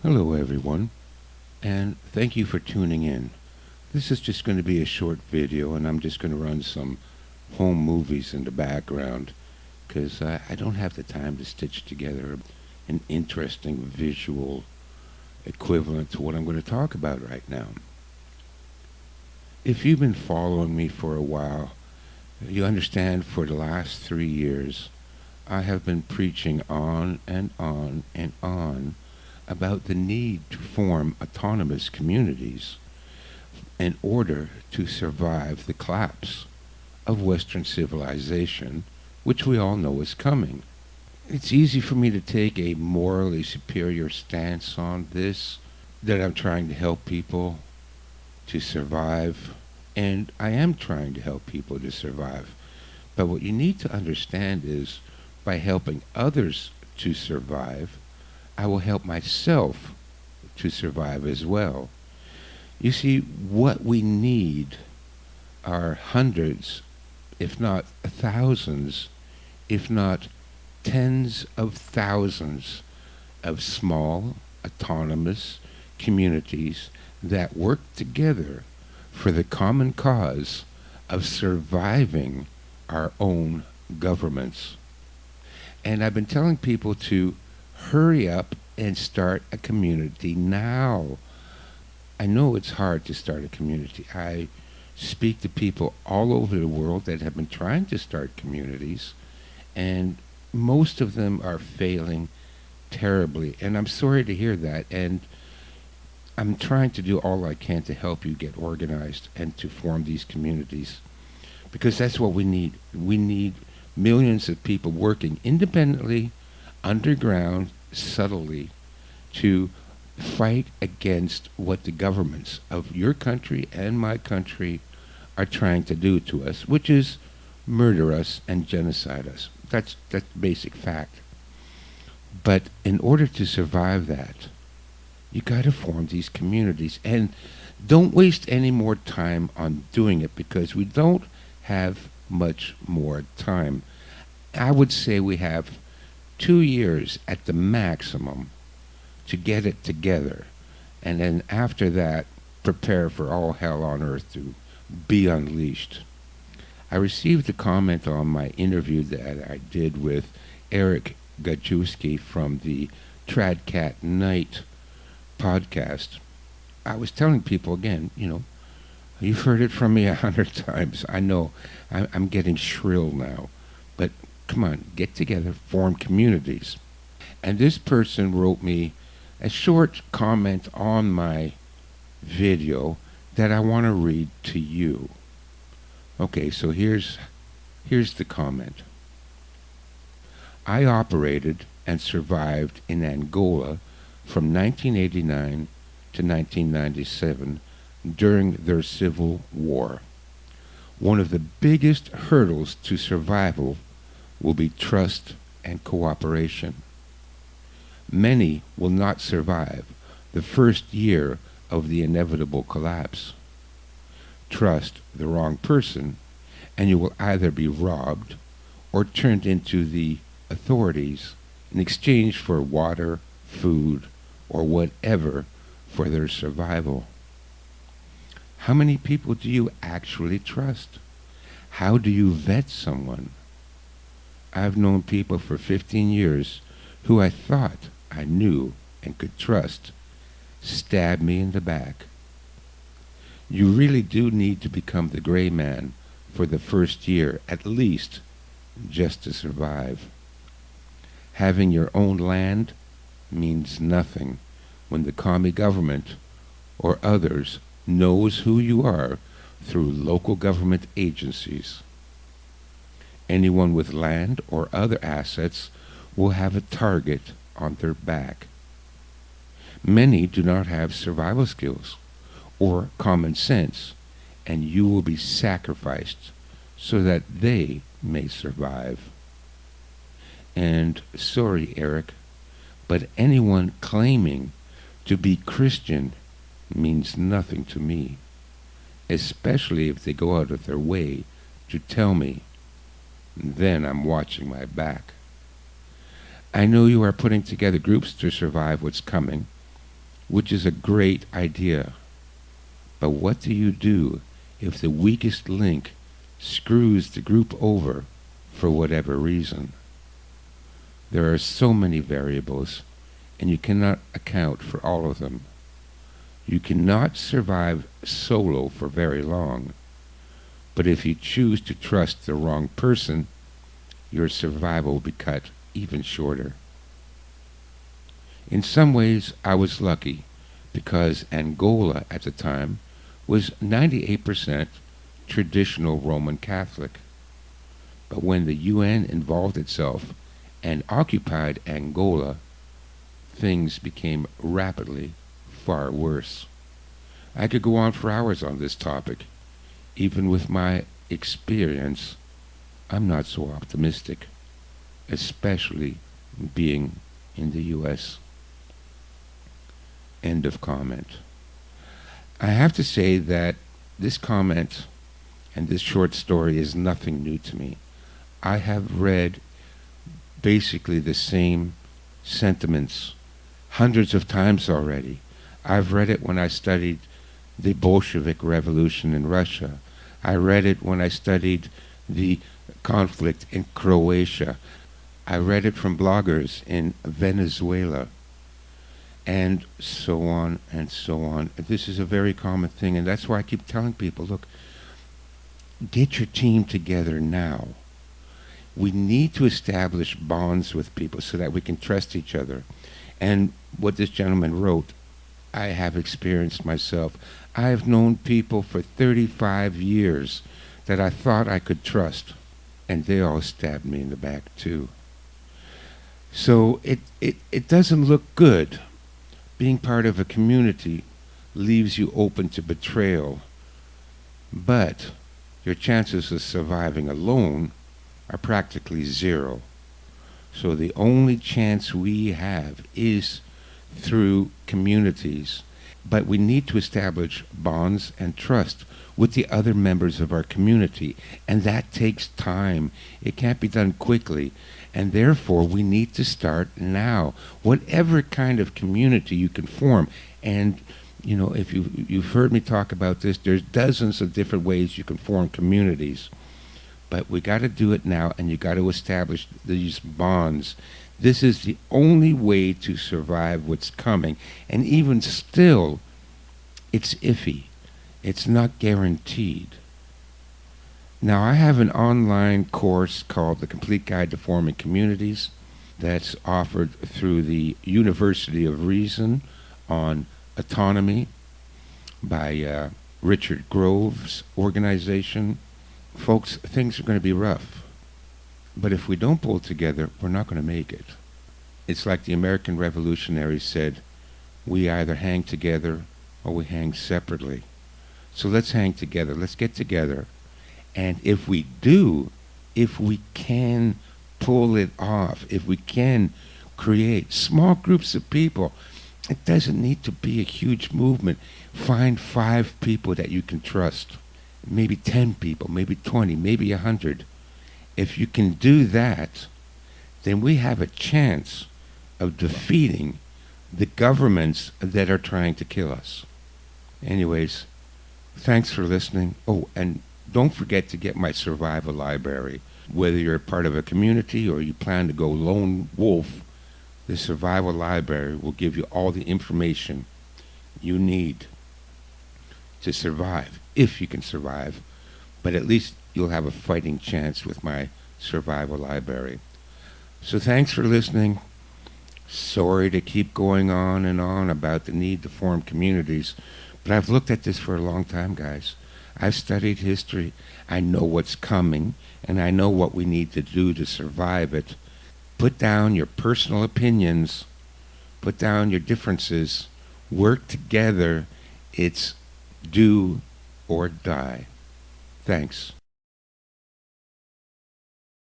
Hello, everyone, and thank you for tuning in. This is just going to be a short video, and I'm just going to run some home movies in the background because I don't have the time to stitch together an interesting visual equivalent to what I'm going to talk about right now. If you've been following me for a while, you understand for the last 3 years, I have been preaching on and on and on about the need to form autonomous communities in order to survive the collapse of Western civilization, which we all know is coming. It's easy for me to take a morally superior stance on this, that I'm trying to help people to survive, and I am trying to help people to survive. But what you need to understand is by helping others to survive, I will help myself to survive as well. You see, what we need are hundreds, if not thousands, if not tens of thousands of small, autonomous communities that work together for the common cause of surviving our own governments. And I've been telling people to hurry up and start a community now. I know it's hard to start a community. I speak to people all over the world that have been trying to start communities, and most of them are failing terribly. And I'm sorry to hear that. And I'm trying to do all I can to help you get organized and to form these communities because that's what we need. We need millions of people working independently, underground, subtly, to fight against what the governments of your country and my country are trying to do to us, which is murder us and genocide us. That's basic fact. But in order to survive that, you got to form these communities. And don't waste any more time on doing it because we don't have much more time. I would say we have 2 years at the maximum to get it together. And then after that, prepare for all hell on earth to be unleashed. I received a comment on my interview that I did with Eric Gajewski from the Tradcat Night podcast. I was telling people again, you've heard it from me 100 times. I know I'm getting shrill now, but come on, get together, form communities. And this person wrote me a short comment on my video that I want to read to you. Okay, so here's the comment. I operated and survived in Angola from 1989 to 1997 during their civil war. One of the biggest hurdles to survival will be trust and cooperation. Many will not survive the first year of the inevitable collapse. Trust the wrong person, and you will either be robbed or turned into the authorities in exchange for water, food, or whatever for their survival. How many people do you actually trust? How do you vet someone? I've known people for 15 years who I thought I knew and could trust stab me in the back. You really do need to become the gray man for the first year, at least, just to survive. Having your own land means nothing when the commie government or others knows who you are through local government agencies. Anyone with land or other assets will have a target on their back. Many do not have survival skills or common sense, and you will be sacrificed so that they may survive. And sorry, Eric, but anyone claiming to be Christian means nothing to me, especially if they go out of their way to tell me. Then I'm watching my back. I know you are putting together groups to survive what's coming, which is a great idea. But what do you do if the weakest link screws the group over for whatever reason? There are so many variables, and you cannot account for all of them. You cannot survive solo for very long, but if you choose to trust the wrong person, your survival will be cut even shorter. In some ways, I was lucky because Angola at the time was 98% traditional Roman Catholic. But when the UN involved itself and occupied Angola, things became rapidly far worse. I could go on for hours on this topic. Even with my experience, I'm not so optimistic, especially being in the US. End of comment. I have to say that this comment and this short story is nothing new to me. I have read basically the same sentiments hundreds of times already. I've read it when I studied the Bolshevik Revolution in Russia. I read it when I studied the conflict in Croatia. I read it from bloggers in Venezuela, and so on and so on. This is a very common thing, and that's why I keep telling people, look, get your team together now. We need to establish bonds with people so that we can trust each other. And what this gentleman wrote, I have experienced myself. I have known people for 35 years that I thought I could trust, and they all stabbed me in the back too. So it doesn't look good. Being part of a community leaves you open to betrayal, but your chances of surviving alone are practically zero. So the only chance we have is through communities. But we need to establish bonds and trust with the other members of our community, and that takes time. It can't be done quickly, and therefore we need to start now. Whatever kind of community you can form, and you know, if you've heard me talk about this, there's dozens of different ways you can form communities. But we got to do it now, and you got to establish these bonds. This is the only way to survive what's coming. And even still, it's iffy. It's not guaranteed. Now, I have an online course called The Complete Guide to Forming Communities that's offered through the University of Reason on autonomy by Richard Grove's organization. Folks, things are going to be rough. But if we don't pull together, we're not going to make it. It's like the American revolutionaries said, we either hang together or we hang separately. So let's hang together. Let's get together. And if we do, if we can pull it off, if we can create small groups of people, it doesn't need to be a huge movement. Find 5 people that you can trust. Maybe 10 people, maybe 20, maybe 100. If you can do that, then we have a chance of defeating the governments that are trying to kill us. Anyways, thanks for listening. Oh, and don't forget to get my survival library. Whether you're part of a community or you plan to go lone wolf, the survival library will give you all the information you need to survive, if you can survive. But at least you'll have a fighting chance with my survival library. So thanks for listening. Sorry to keep going on and on about the need to form communities, but I've looked at this for a long time, guys. I've studied history. I know what's coming, and I know what we need to do to survive it. Put down your personal opinions. Put down your differences. Work together. It's do or die. Thanks.